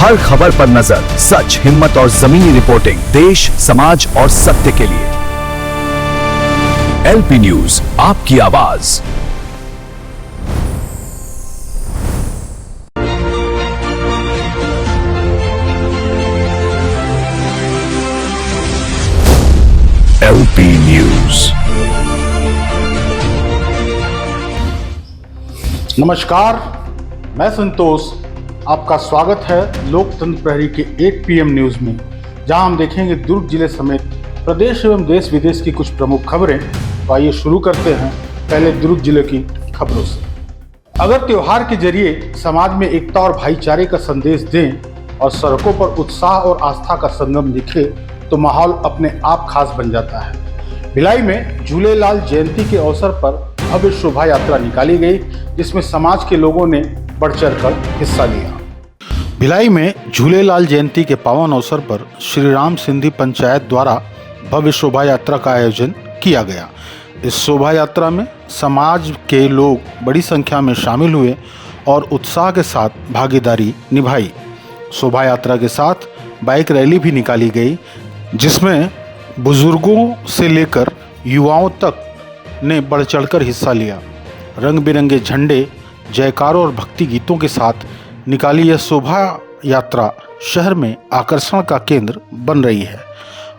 हर खबर पर नजर, सच, हिम्मत और जमीनी रिपोर्टिंग, देश, समाज और सत्य के लिए। एलपी न्यूज, आपकी आवाज। LP news. नमस्कार, मैं संतोष। आपका स्वागत है लोकतंत्र प्रहरी के 8 PM न्यूज में, जहां हम देखेंगे दुर्ग जिले समेत प्रदेश एवं देश विदेश की कुछ प्रमुख खबरें। तो आइए शुरू करते हैं पहले दुर्ग जिले की खबरों से। अगर त्योहार के जरिए समाज में एकता और भाईचारे का संदेश दें और सड़कों पर उत्साह और आस्था का संगम दिखे तो माहौल अपने आप खास बन जाता है। भिलाई में झूलेलाल जयंती के अवसर पर भव्य शोभा यात्रा निकाली गई, जिसमें समाज के लोगों ने बढ़ चढ़कर हिस्सा लिया। भिलाई में झूलेलाल जयंती के पावन अवसर पर श्री राम सिंधी पंचायत द्वारा भव्य शोभा यात्रा का आयोजन किया गया। इस शोभा यात्रा में समाज के लोग बड़ी संख्या में शामिल हुए और उत्साह के साथ भागीदारी निभाई। शोभा यात्रा के साथ बाइक रैली भी निकाली गई, जिसमें बुजुर्गों से लेकर युवाओं तक ने बढ़ चढ़कर हिस्सा लिया। रंग बिरंगे झंडे, जयकारों और भक्ति गीतों के साथ निकाली यह शोभा यात्रा शहर में आकर्षण का केंद्र बन रही है।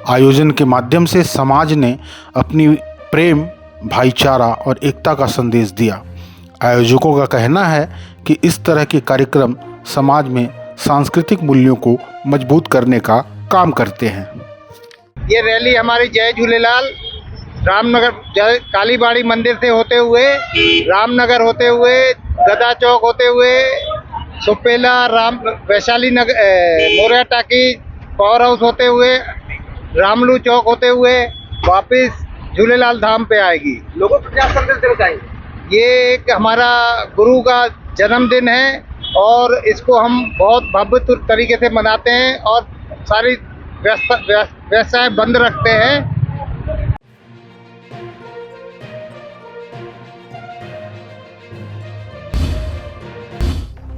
आयोजन के माध्यम से समाज ने अपनी प्रेम, भाईचारा और एकता का संदेश दिया। आयोजकों का कहना है कि इस तरह के कार्यक्रम समाज में सांस्कृतिक मूल्यों को मजबूत करने का काम करते हैं। ये रैली हमारी जय झूलेलाल रामनगर कालीबाड़ी मंदिर से होते हुए, रामनगर होते हुए, गदा चौक होते हुए, सुपेला, राम वैशाली नगर, मोरिया टाकी, पावर हाउस होते हुए, रामलू चौक होते हुए वापस झूलेलाल धाम पे आएगी। लोगों को क्या संदेश देना चाहिए? ये एक हमारा गुरु का जन्मदिन है और इसको हम बहुत भव्य तरीके से मनाते हैं और सारी व्यवसाय बंद रखते हैं।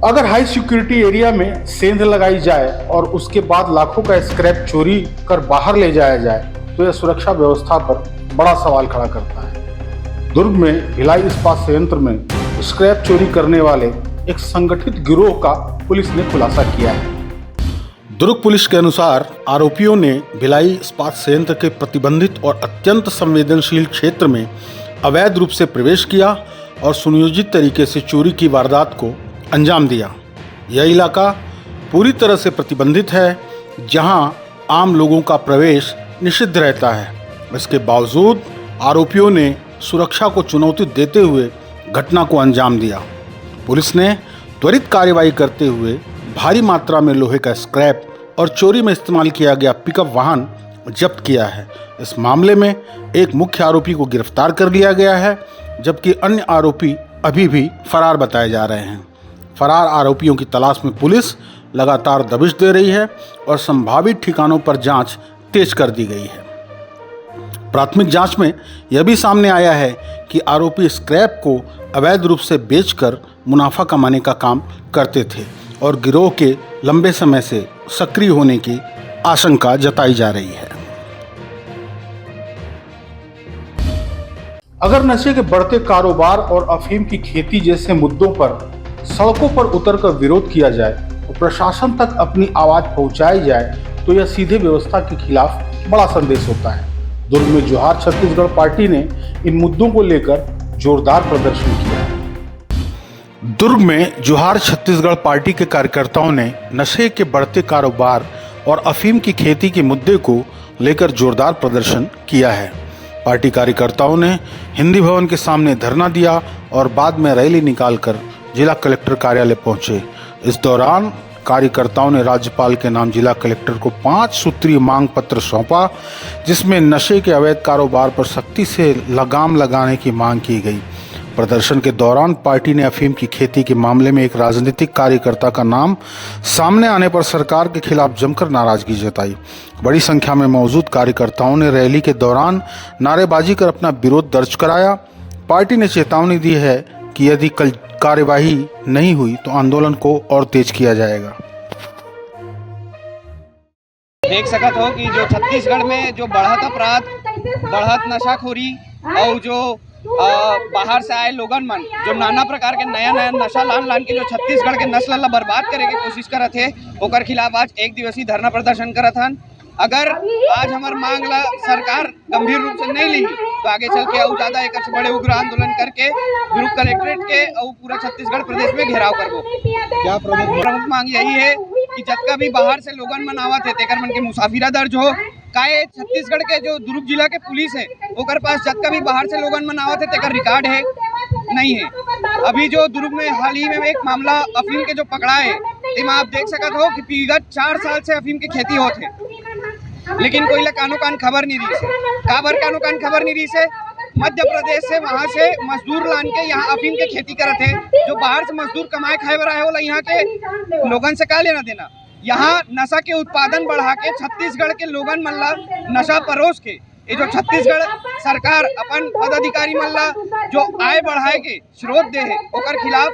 अगर हाई सिक्योरिटी एरिया में सेंध लगाई जाए और उसके बाद लाखों का स्क्रैप चोरी कर बाहर ले जाया जाए तो यह सुरक्षा व्यवस्था पर बड़ा सवाल खड़ा करता है। दुर्ग में भिलाई इस्पात संयंत्र में स्क्रैप चोरी करने वाले एक संगठित गिरोह का पुलिस ने खुलासा किया है। दुर्ग पुलिस के अनुसार आरोपियों ने भिलाई इस्पात संयंत्र के प्रतिबंधित और अत्यंत संवेदनशील क्षेत्र में अवैध रूप से प्रवेश किया और सुनियोजित तरीके से चोरी की वारदात को अंजाम दिया। यह इलाका पूरी तरह से प्रतिबंधित है, जहां आम लोगों का प्रवेश निषिद्ध रहता है। इसके बावजूद आरोपियों ने सुरक्षा को चुनौती देते हुए घटना को अंजाम दिया। पुलिस ने त्वरित कार्रवाई करते हुए भारी मात्रा में लोहे का स्क्रैप और चोरी में इस्तेमाल किया गया पिकअप वाहन जब्त किया है। इस मामले में एक मुख्य आरोपी को गिरफ्तार कर लिया गया है, जबकि अन्य आरोपी अभी भी फरार बताए जा रहे हैं। फरार आरोपियों की तलाश में पुलिस लगातार दबिश दे रही है और संभावित ठिकानों पर जांच तेज कर दी गई है। प्राथमिक जांच में यह भी सामने आया है कि आरोपी स्क्रैप को अवैध रूप से बेचकर मुनाफा कमाने का काम करते थे और गिरोह के लंबे समय से सक्रिय होने की आशंका जताई जा रही है। अगर नशे के बढ़ते कारोबार और अफीम की खेती जैसे मुद्दों पर सड़कों पर उतरकर विरोध किया जाए और प्रशासन तक अपनी आवाज पहुंचाई जाए तो यह सीधे व्यवस्था के खिलाफ बड़ा संदेश होता है। दुर्ग में जोहार छत्तीसगढ़ पार्टी ने इन मुद्दों को लेकर जोरदार प्रदर्शन किया है। दुर्ग में जोहार छत्तीसगढ़ पार्टी के कार्यकर्ताओं ने नशे के बढ़ते कारोबार और अफीम की खेती के मुद्दे को लेकर जोरदार प्रदर्शन किया है। पार्टी कार्यकर्ताओं ने हिंदी भवन के सामने धरना दिया और बाद में रैली निकालकर जिला कलेक्टर कार्यालय पहुंचे। इस दौरान कार्यकर्ताओं ने राज्यपाल के नाम जिला कलेक्टर को 5 सूत्रीय मांग पत्र सौंपा, जिसमें नशे के अवैध कारोबार पर सख्ती से लगाम लगाने की मांग की गई। प्रदर्शन के दौरान पार्टी ने अफीम की खेती के मामले में एक राजनीतिक कार्यकर्ता का नाम सामने आने पर सरकार के खिलाफ जमकर नाराजगी जताई। बड़ी संख्या में मौजूद कार्यकर्ताओं ने रैली के दौरान नारेबाजी कर अपना विरोध दर्ज कराया। पार्टी ने चेतावनी दी है कि यदि कल कार्यवाही नहीं हुई तो आंदोलन को और तेज किया जाएगा। देख सकत हो कि जो छत्तीसगढ़ में जो बढ़त अपराध, बढ़त नशाखोरी और जो बाहर से आए लोगन मन जो नाना प्रकार के नया नया नशा लान के जो छत्तीसगढ़ के नस्ल ला बर्बाद करे के कोशिश करत है, ओकर खिलाफ आज एक दिवसीय धरना प्रदर्शन करत हन। अगर आज हमार मांग ला सरकार गंभीर रूप से नहीं ली तो आगे चल के और ज्यादा एक बड़े उग्र आंदोलन करके दुर्ग कलेक्ट्रेट के और पूरा छत्तीसगढ़ प्रदेश में घेराव करबो। क्या प्रमुख मांग यही है कि जब भी बाहर से लोगन मन आवत है तेकर मन के मुसाफिरा दर्ज हो। काहे छत्तीसगढ़ के जो दुर्ग जिला के पुलिस है ओकर पास जब भी बाहर से लोगन मन आवत है तेकर रिकॉर्ड है नहीं है। अभी जो दुर्ग में हाल ही में एक मामला अफीम के जो पकड़ा है, तेमा आप देख सकत हो कि विगत 4 साल से अफीम की खेती होत है, लेकिन कोई ला कानो कान खबर नहीं रही से। काबर कानो कान खबर नहीं रही से? मध्य प्रदेश से वहाँ से मजदूर लान के यहाँ अफीम के खेती करत है। जो बाहर से मजदूर कमाए खाए वाला है वो यहाँ के लोगन से का लेना देना। यहाँ नशा के उत्पादन बढ़ा के छत्तीसगढ़ के लोगन मन ला नशा परोस के ये जो छत्तीसगढ़ सरकार अपन पदाधिकारी मन ला जो आय बढ़ाए के स्रोत दे है ओकर खिलाफ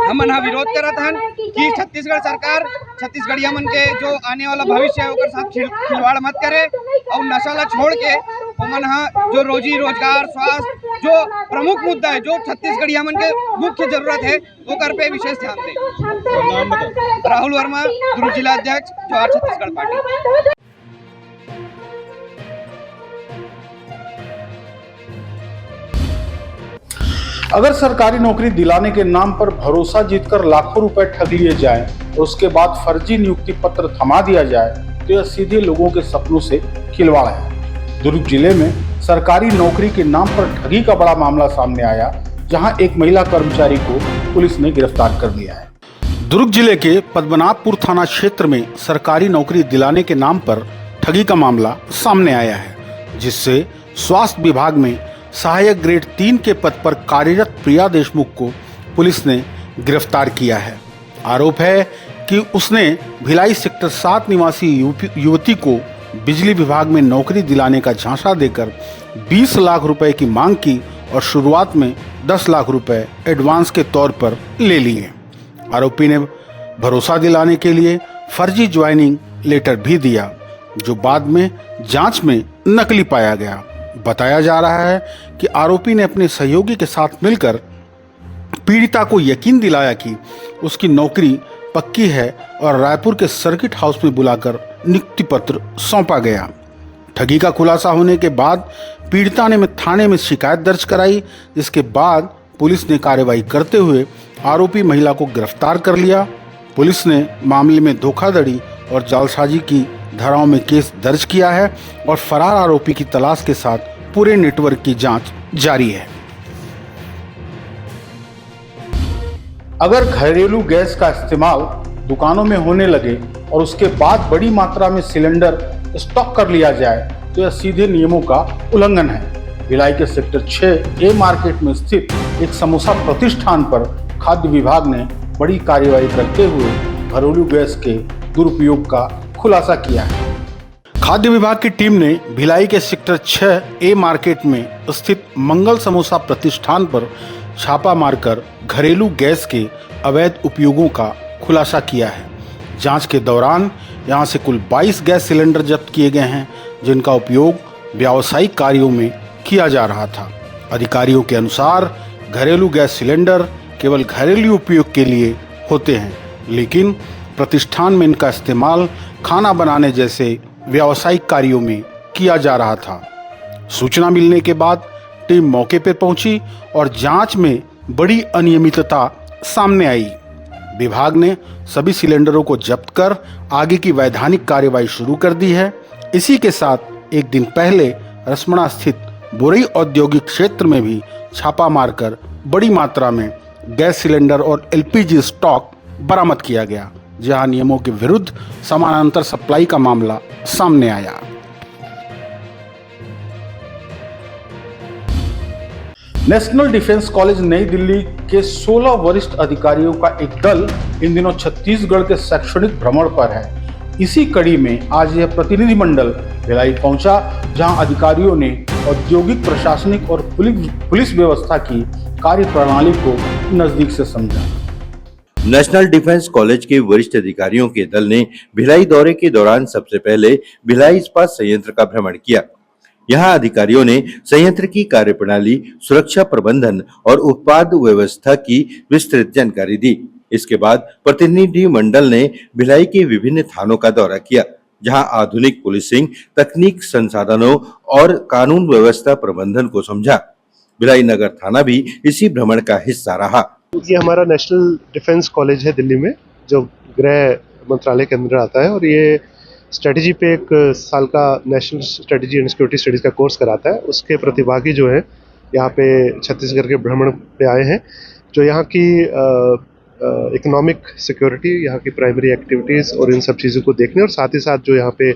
हमन विरोध करत हन कि छत्तीसगढ़ सरकार छत्तीसगढ़िया मन के जो आने वाला भविष्य है ओकर साथ खिलवाड़ मत करे और नशा ला छोड़ के ओमन जो रोजी रोजगार स्वास्थ्य जो प्रमुख मुद्दा है जो छत्तीसगढ़िया मन के मुख्य जरूरत है ओकर पे विशेष ध्यान दे। राहुल वर्मा, दुर्ग जिला अध्यक्ष, जवाहर छत्तीसगढ़ पार्टी। अगर सरकारी नौकरी दिलाने के नाम पर भरोसा जीतकर लाखों रुपए ठग लिए जाएं और उसके बाद फर्जी नियुक्ति पत्र थमा दिया जाए तो यह सीधे लोगों के सपनों से खिलवाड़ है। दुर्ग जिले में सरकारी नौकरी के नाम पर ठगी का बड़ा मामला सामने आया, जहां एक महिला कर्मचारी को पुलिस ने गिरफ्तार कर लिया है। दुर्ग जिले के पद्मनाभपुर थाना क्षेत्र में सरकारी नौकरी दिलाने के नाम पर ठगी का मामला सामने आया है, जिससे स्वास्थ्य विभाग में सहायक ग्रेड 3 के पद पर कार्यरत प्रिया देशमुख को पुलिस ने गिरफ्तार किया है। आरोप है कि उसने भिलाई सेक्टर 7 निवासी युवती को बिजली विभाग में नौकरी दिलाने का झांसा देकर 20 लाख रुपए की मांग की और शुरुआत में 10 लाख रुपए एडवांस के तौर पर ले लिए। आरोपी ने भरोसा दिलाने के लिए फर्जी ज्वाइनिंग लेटर भी दिया, जो बाद में जांच में नकली पाया गया। बताया जा रहा है कि आरोपी ने अपने सहयोगी के साथ मिलकर पीड़िता को यकीन दिलाया कि उसकी नौकरी पक्की है और रायपुर के सर्किट हाउस में बुलाकर नियुक्ति पत्र सौंपा गया। ठगी का खुलासा होने के बाद पीड़िता ने थाने में शिकायत दर्ज कराई, जिसके बाद पुलिस ने कार्रवाई करते हुए आरोपी महिला को गिरफ्तार कर लिया। पुलिस ने मामले में धोखाधड़ी और जालसाजी की धाराओं में केस दर्ज किया है और फरार आरोपी की तलाश के साथ पूरे नेटवर्क की जांच जारी है। अगर घरेलू गैस का इस्तेमाल दुकानों में होने लगे और उसके बाद बड़ी मात्रा में सिलेंडर स्टॉक कर लिया जाए तो यह सीधे नियमों का उल्लंघन है। भिलाई के सेक्टर 6A मार्केट में स्थित एक समोसा प्रतिष्ठान पर खाद्य विभाग ने बड़ी कार्रवाई करते हुए घरेलू गैस के दुरुपयोग का खुलासा किया है। खाद्य विभाग की टीम ने भिलाई के सेक्टर 6A मार्केट में स्थित मंगल समोसा प्रतिष्ठान पर छापा मारकर घरेलू गैस के अवैध उपयोगों का खुलासा किया है। जांच के दौरान यहां से कुल 22 गैस सिलेंडर जब्त किए गए हैं, जिनका उपयोग व्यावसायिक कार्यों में किया जा रहा था। अधिकारियों के अनुसार घरेलू गैस सिलेंडर केवल घरेलू उपयोग के लिए होते हैं, लेकिन प्रतिष्ठान में इनका इस्तेमाल खाना बनाने जैसे व्यावसायिक कार्यों में किया जा रहा था। सूचना मिलने के बाद टीम मौके पर पहुंची और जांच में बड़ी अनियमितता सामने आई। विभाग ने सभी सिलेंडरों को जब्त कर आगे की वैधानिक कार्रवाई शुरू कर दी है। इसी के साथ एक दिन पहले रसमड़ा स्थित बोरई औद्योगिक क्षेत्र में भी छापा मारकर बड़ी मात्रा में गैस सिलेंडर और LPG स्टॉक बरामद किया गया, जहां नियमों के विरुद्ध समानांतर सप्लाई का मामला सामने आया। नेशनल डिफेंस कॉलेज नई दिल्ली के 16 वरिष्ठ अधिकारियों का एक दल इन दिनों छत्तीसगढ़ के शैक्षणिक भ्रमण पर है। इसी कड़ी में आज यह प्रतिनिधिमंडल भिलाई पहुंचा, जहां अधिकारियों ने औद्योगिक, प्रशासनिक और पुलिस व्यवस्था की कार्य प्रणाली को नजदीक से समझा। नेशनल डिफेंस कॉलेज के वरिष्ठ अधिकारियों के दल ने भिलाई दौरे के दौरान सबसे पहले भिलाई इस्पात संयंत्र का भ्रमण किया। यहाँ अधिकारियों ने संयंत्र की कार्यप्रणाली, सुरक्षा प्रबंधन और उत्पाद व्यवस्था की विस्तृत जानकारी दी। इसके बाद प्रतिनिधि मंडल ने भिलाई के विभिन्न थानों का दौरा किया, जहां आधुनिक पुलिसिंग तकनीक, संसाधनों और कानून व्यवस्था प्रबंधन को समझा। भिलाई नगर थाना भी इसी भ्रमण का हिस्सा रहा। ये हमारा नेशनल डिफेंस कॉलेज है दिल्ली में, जो गृह मंत्रालय के अंदर आता है, और ये स्ट्रेटजी पे एक साल का national strategy and security studies का कोर्स कराता है। उसके प्रतिभागी जो है यहाँ पे छत्तीसगढ़ के भ्रमण पे आए हैं, जो यहाँ की इकोनॉमिक सिक्योरिटी, यहाँ की प्राइमरी एक्टिविटीज़ और इन सब चीज़ों को देखने, और साथ ही साथ जो यहाँ पे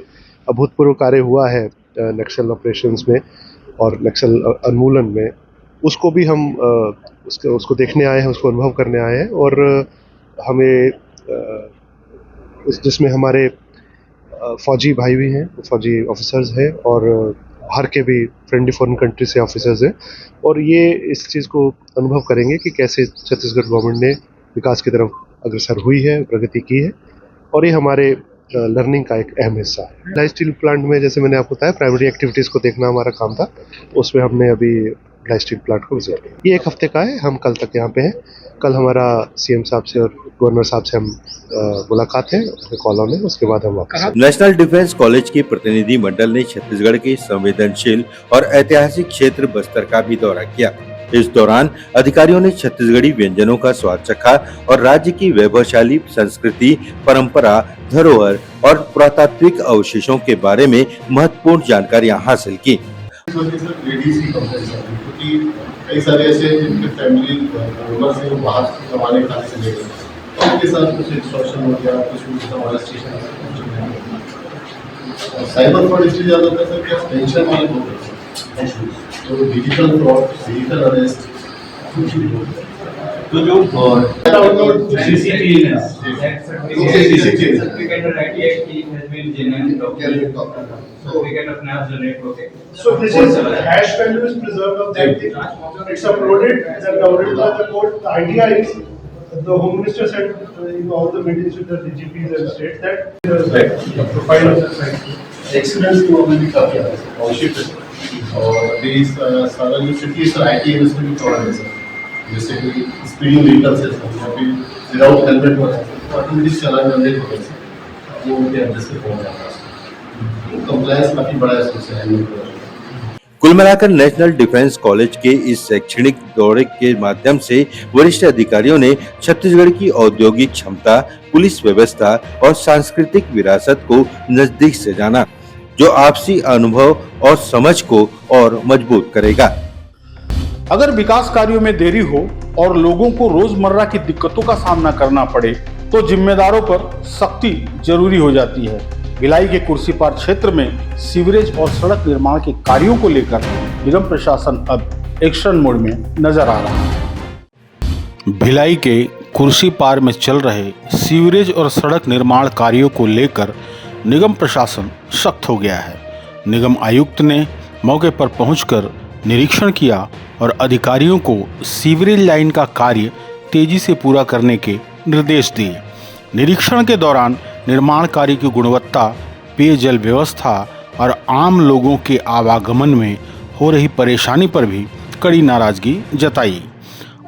अभूतपूर्व कार्य हुआ है नक्सल ऑपरेशंस में और नक्सल उन्मूलन में, उसको भी हम उसको देखने आए हैं, उसको अनुभव करने आए हैं। और हमें जिसमें हमारे फौजी भाई भी हैं, फौजी ऑफिसर्स हैं, और बाहर के भी फ्रेंडली फॉरेन कंट्री से ऑफिसर्स हैं, और ये इस चीज़ को अनुभव करेंगे कि कैसे छत्तीसगढ़ गवर्नमेंट ने विकास की तरफ अग्रसर हुई है, प्रगति की है, और ये हमारे लर्निंग का एक अहम हिस्सा है। भिलाई स्टील प्लांट में, जैसे मैंने आपको बताया, प्राइमरी एक्टिविटीज़ को देखना हमारा काम था। उसमें हमने अभी भिलाई स्टील प्लांट को विजिट किया। ये एक हफ्ते का है, हम कल तक यहाँ पे हैं। कल हमारा सीएम साहब से और गवर्नर साहब से हम मुलाकात है, कॉल ऑन है, उसके बाद हम वापस। नेशनल डिफेंस कॉलेज के प्रतिनिधि मंडल ने छत्तीसगढ़ के संवेदनशील और ऐतिहासिक क्षेत्र बस्तर का भी दौरा किया। इस दौरान अधिकारियों ने छत्तीसगढ़ी व्यंजनों का स्वाद चखा और राज्य की वैभवशाली संस्कृति, परंपरा, धरोहर और पुरातात्विक अवशेषों के बारे में महत्वपूर्ण जानकारियां हासिल की। क्योंकि कई सारे ऐसे जिनके फैमिली मेंबर्स हैं, बाहर कमाने खाने से लेकर उनके साथ कुछ एक्सटॉर्शन हो गया, कुछ हमारे स्टेशन साइबर फ्रॉड इसलिए ज़्यादा होता है सर कि टेंशन वाले बहुत होते हैं, तो डिजिटल फ्रॉड, डिजिटल अरेस्ट, तो जो So this is hash value is preserved of that thing. It's uploaded and downloaded by the code. The idea is the Home Minister said in all the meetings with the DGPs and states that the profile of the site. Accidents की वो भी काफ़ी आ रहा है township में, और अभी सारा जो सिटी है IT इन्वेस्टमेंट भी थोड़ा है सर, जैसे कि स्पीडिंग व्हीकल्स है सर, अभी विदाउट हेलमेट हो रहा है तो ऑटोमेटिक चालान जनरेट हो रहा है, वो उनके एड्रेस पे पहुँच जाता है। कंप्लायंस काफ़ी बड़ा है उससे हैंडल कर रहा है। कुल मिलाकर नेशनल डिफेंस कॉलेज के इस शैक्षणिक दौरे के माध्यम से वरिष्ठ अधिकारियों ने छत्तीसगढ़ की औद्योगिक क्षमता, पुलिस व्यवस्था और सांस्कृतिक विरासत को नजदीक से जाना, जो आपसी अनुभव और समझ को और मजबूत करेगा। अगर विकास कार्यों में देरी हो और लोगों को रोजमर्रा की दिक्कतों का सामना करना पड़े तो जिम्मेदारों पर सख्ती जरूरी हो जाती है। भिलाई के कुर्सीपार क्षेत्र में सीवरेज और सड़क निर्माण के कार्यों को लेकर निगम प्रशासन अब एक्शन मोड में नजर आ रहा है। भिलाई के कुर्सीपार में चल रहे सीवरेज और सड़क निर्माण कार्यों को लेकर निगम प्रशासन सख्त हो गया है। निगम आयुक्त ने मौके पर पहुंचकर निरीक्षण किया और अधिकारियों को सीवरेज लाइन का कार्य तेजी से पूरा करने के निर्देश दिए। निरीक्षण के दौरान निर्माण कार्य की गुणवत्ता, पेयजल व्यवस्था और आम लोगों के आवागमन में हो रही परेशानी पर भी कड़ी नाराजगी जताई।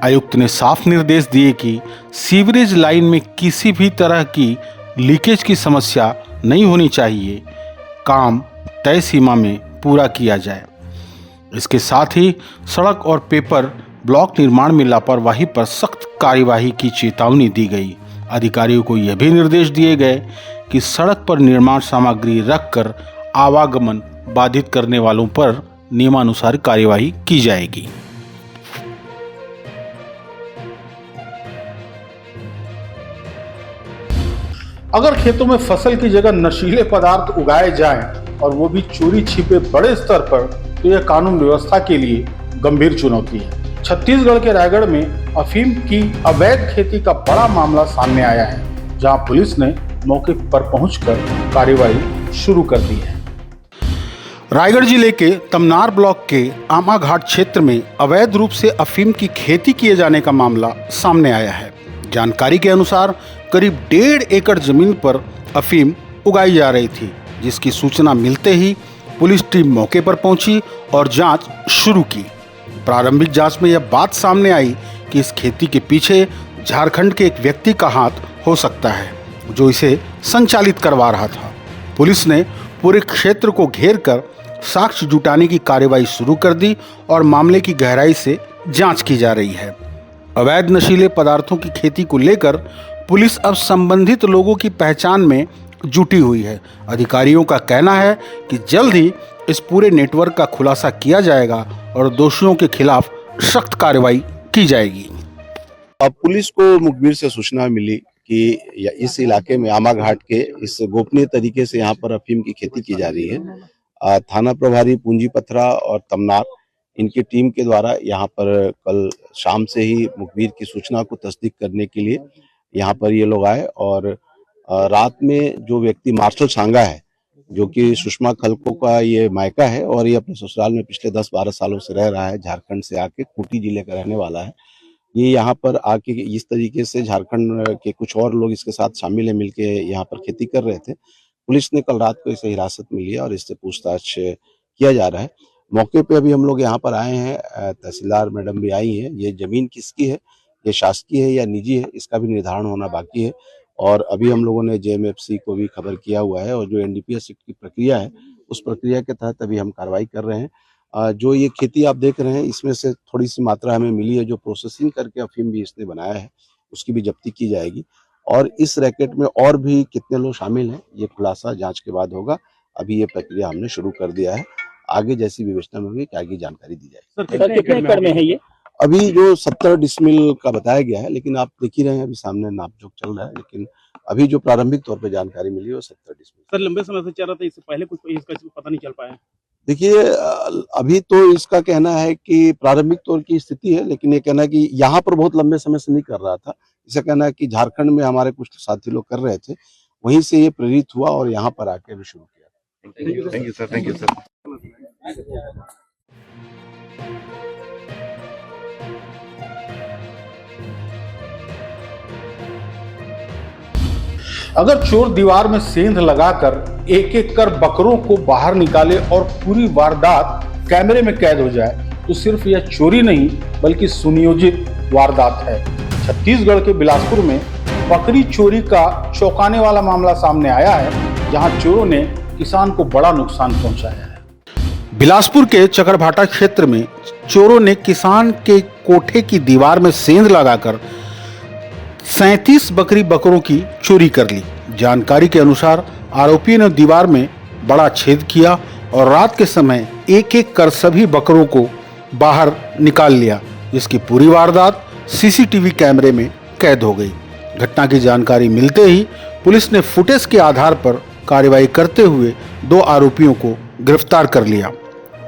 आयुक्त ने साफ निर्देश दिए कि सीवरेज लाइन में किसी भी तरह की लीकेज की समस्या नहीं होनी चाहिए, काम तय सीमा में पूरा किया जाए। इसके साथ ही सड़क और पेपर ब्लॉक निर्माण में लापरवाही पर सख्त कार्यवाही की चेतावनी दी गई। अधिकारियों को यह भी निर्देश दिए गए कि सड़क पर निर्माण सामग्री रखकर आवागमन बाधित करने वालों पर नियमानुसार कार्यवाही की जाएगी। अगर खेतों में फसल की जगह नशीले पदार्थ उगाए जाएं और वो भी चोरी छिपे बड़े स्तर पर, तो यह कानून व्यवस्था के लिए गंभीर चुनौती है। छत्तीसगढ़ के रायगढ़ में अफीम की अवैध खेती का बड़ा मामला सामने आया है, जहां पुलिस ने मौके पर पहुंचकर कार्रवाई शुरू कर दी है। रायगढ़ जिले के तमनार ब्लॉक के आमाघाट क्षेत्र में अवैध रूप से अफीम की खेती किए जाने का मामला सामने आया है, जानकारी के अनुसार करीब 1.5 एकड़ जमीन पर अफीम उगाई जा रही थी, जिसकी सूचना मिलते ही पुलिस टीम मौके पर पहुंची और जांच शुरू की। प्रारंभिक जांच में यह बात सामने आई कि इस खेती के पीछे झारखंड के एक व्यक्ति का हाथ हो सकता है, जो इसे संचालित करवा रहा था। पुलिस ने पूरे क्षेत्र को घेर कर साक्ष्य जुटाने की कार्रवाई शुरू कर दी और मामले की गहराई से जांच की जा रही है। अवैध नशीले पदार्थों की खेती को लेकर पुलिस अब संबंधित लोगों की पहचान में जुटी हुई है। अधिकारियों का कहना है कि जल्द ही इस पूरे नेटवर्क का खुलासा किया जाएगा और दोषियों के खिलाफ सख्त कार्रवाई की जाएगी। अब पुलिस को मुखबिर से सूचना मिली कि इस इलाके में आमा घाट के इस गोपनीय तरीके से यहाँ पर अफीम की खेती की जा रही है। थाना प्रभारी पूंजी पथरा और तमनार इनकी टीम के द्वारा यहाँ पर कल शाम से ही मुखबिर की सूचना को तस्दीक करने के लिए यहाँ पर ये लोग आए और रात में जो व्यक्ति मार्शल सांगा है, जो कि सुषमा खलको का ये मायका है और ये अपने ससुराल में पिछले 10-12 सालों से रह रहा है, झारखंड से आके खूंटी जिले का रहने वाला है। ये यहाँ पर आके इस तरीके से झारखंड के कुछ और लोग इसके साथ शामिल है, मिलके यहाँ पर खेती कर रहे थे। पुलिस ने कल रात को इसे हिरासत में लिया और इससे पूछताछ किया जा रहा है। मौके पे अभी हम लोग यहाँ पर आए हैं, तहसीलदार मैडम भी आई हैं। ये जमीन किसकी है, ये शासकीय है या निजी है, इसका भी निर्धारण होना बाकी है। और अभी हम लोगों ने JMFC को भी खबर किया हुआ है और जो NDPS की प्रक्रिया है उस प्रक्रिया के तहत अभी हम कार्रवाई कर रहे हैं। जो ये खेती आप देख रहे हैं इसमें से थोड़ी सी मात्रा हमें मिली है, जो प्रोसेसिंग करके अफीम भी इसने बनाया है उसकी भी जब्ती की जाएगी। और इस रैकेट में और भी कितने लोग शामिल हैं ये खुलासा जांच के बाद होगा। अभी ये प्रक्रिया हमने शुरू कर दिया है, आगे जैसी विवेचना में होगी कि आगे जानकारी दी जाएगी। सर कितने एकड़ में है ये? अभी जो 70 डिसमिल का बताया गया है, लेकिन आप देख ही रहे हैं अभी सामने नापजोक चल रहा है, लेकिन अभी जो प्रारंभिक तौर पे जानकारी मिली है वो 70 डिसमिल। सर लंबे समय से चल रहा था, इससे पहले कुछ इसका पता नहीं चल पाया? देखिए अभी तो इसका कहना है कि प्रारंभिक तौर की स्थिति है, लेकिन ये कहना है कि यहाँ पर बहुत लंबे समय से नहीं कर रहा था। इसे कहना है कि झारखंड में हमारे कुछ साथी लोग कर रहे थे, वहीं से ये प्रेरित हुआ और यहाँ पर आके अभी शुरू किया। Thank you sir, thank you sir. अगर चोर दीवार में सेंध लगाकर एक एक कर बकरों को बाहर निकाले और पूरी वारदात कैमरे में कैद हो जाए तो सिर्फ यह चोरी नहीं बल्कि सुनियोजित वारदात है। छत्तीसगढ़ के बिलासपुर में बकरी चोरी का चौंकाने वाला मामला सामने आया है, जहां चोरों ने किसान को बड़ा नुकसान पहुंचाया है। बिलासपुर के चकरभाटा क्षेत्र में चोरों ने किसान के कोठे की दीवार में सेंध लगाकर 37 बकरी बकरों की चोरी कर ली। जानकारी के अनुसार आरोपी ने दीवार में बड़ा छेद किया और रात के समय एक एक कर सभी बकरों को बाहर निकाल लिया, जिसकी पूरी वारदात CCTV कैमरे में कैद हो गई। घटना की जानकारी मिलते ही पुलिस ने फुटेज के आधार पर कार्रवाई करते हुए 2 आरोपियों को गिरफ्तार कर लिया।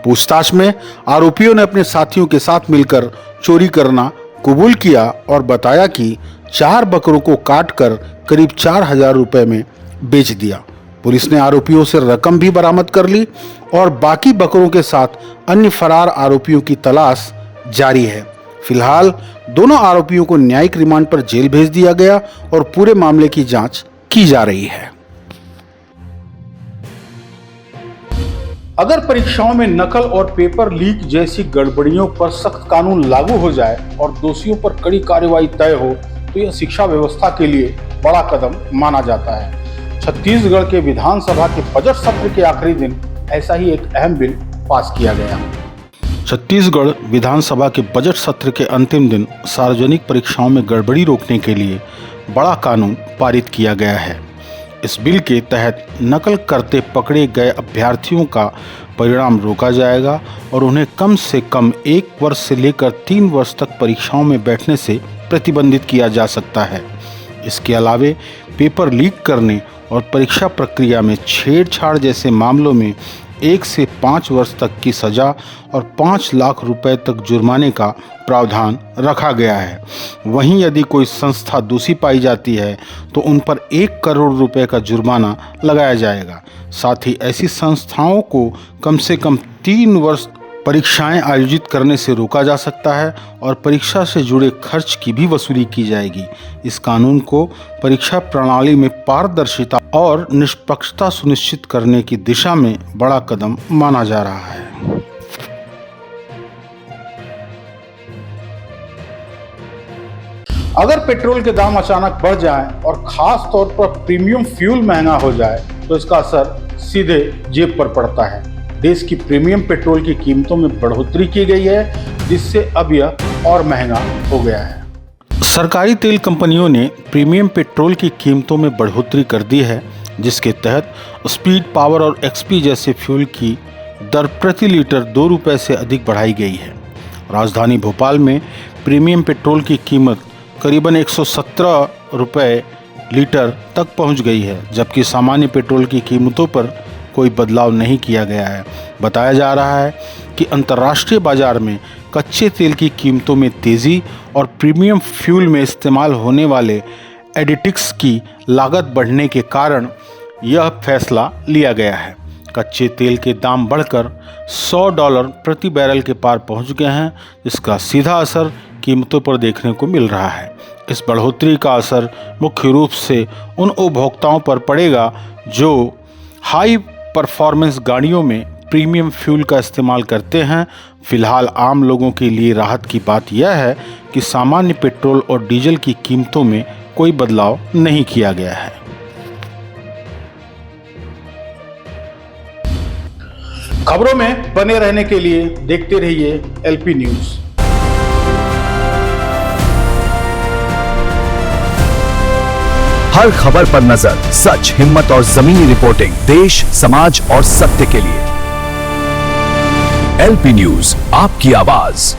पूछताछ में आरोपियों ने अपने साथियों के साथ मिलकर चोरी करना कबूल किया और बताया कि 4 बकरों को काटकर करीब 4,000 रुपए में बेच दिया। पुलिस ने आरोपियों से रकम भी बरामद कर ली और बाकी बकरों के साथ अन्य फरार आरोपियों की तलाश जारी है। फिलहाल दोनों आरोपियों को न्यायिक रिमांड पर जेल भेज दिया गया और पूरे मामले की जांच की जा रही है। अगर परीक्षाओं में नकल और पेपर लीक जैसी गड़बड़ियों पर सख्त कानून लागू हो जाए और दोषियों पर कड़ी कार्रवाई तय हो तो यह शिक्षा व्यवस्था के लिए बड़ा कदम माना जाता है। छत्तीसगढ़ के विधानसभा के बजट सत्र के आखिरी दिन ऐसा ही एक अहम बिल पास किया गया। छत्तीसगढ़ विधानसभा के बजट सत्र के अंतिम दिन सार्वजनिक परीक्षाओं में गड़बड़ी रोकने के लिए बड़ा कानून पारित किया गया है। इस बिल के तहत नकल करते पकड़े गए अभ्यर्थियों का परिणाम रोका जाएगा और उन्हें कम से कम 1 वर्ष से लेकर 3 वर्ष तक परीक्षाओं में बैठने से प्रतिबंधित किया जा सकता है। इसके अलावे पेपर लीक करने और परीक्षा प्रक्रिया में छेड़छाड़ जैसे मामलों में 1 से 5 वर्ष तक की सजा और 5 लाख रुपए तक जुर्माने का प्रावधान रखा गया है। वहीं यदि कोई संस्था दोषी पाई जाती है तो उन पर 1 करोड़ रुपए का जुर्माना लगाया जाएगा। साथ ही ऐसी संस्थाओं को कम से कम 3 वर्ष परीक्षाएं आयोजित करने से रोका जा सकता है और परीक्षा से जुड़े खर्च की भी वसूली की जाएगी। इस कानून को परीक्षा प्रणाली में पारदर्शिता और निष्पक्षता सुनिश्चित करने की दिशा में बड़ा कदम माना जा रहा है। अगर पेट्रोल के दाम अचानक बढ़ जाएं और खास तौर पर प्रीमियम फ्यूल महंगा हो जाए तो इसका असर सीधे जेब पर पड़ता है। देश की प्रीमियम पेट्रोल की कीमतों में बढ़ोतरी की गई है, जिससे अब यह और महंगा हो गया है। सरकारी तेल कंपनियों ने प्रीमियम पेट्रोल की कीमतों में बढ़ोतरी कर दी है, जिसके तहत स्पीड, पावर और एक्सपी जैसे फ्यूल की दर प्रति लीटर 2 रुपये से अधिक बढ़ाई गई है। राजधानी भोपाल में प्रीमियम पेट्रोल की कीमत करीबन 117 रुपये लीटर तक पहुंच गई है, जबकि सामान्य पेट्रोल की कीमतों पर कोई बदलाव नहीं किया गया है। बताया जा रहा है कि अंतर्राष्ट्रीय बाजार में कच्चे तेल की कीमतों में तेज़ी और प्रीमियम फ्यूल में इस्तेमाल होने वाले एडिटिव्स की लागत बढ़ने के कारण यह फैसला लिया गया है। कच्चे तेल के दाम बढ़कर $100 प्रति बैरल के पार पहुंच गए हैं, जिसका सीधा असर कीमतों पर देखने को मिल रहा है। इस बढ़ोतरी का असर मुख्य रूप से उन उपभोक्ताओं पर पड़ेगा जो हाई परफॉर्मेंस गाड़ियों में प्रीमियम फ्यूल का इस्तेमाल करते हैं। फिलहाल आम लोगों के लिए राहत की बात यह है कि सामान्य पेट्रोल और डीजल की कीमतों में कोई बदलाव नहीं किया गया है। खबरों में बने रहने के लिए देखते रहिए एलपी न्यूज। हर खबर पर नजर, सच, हिम्मत और जमीनी रिपोर्टिंग, देश, समाज और सत्य के लिए। एलपी न्यूज, आपकी आवाज।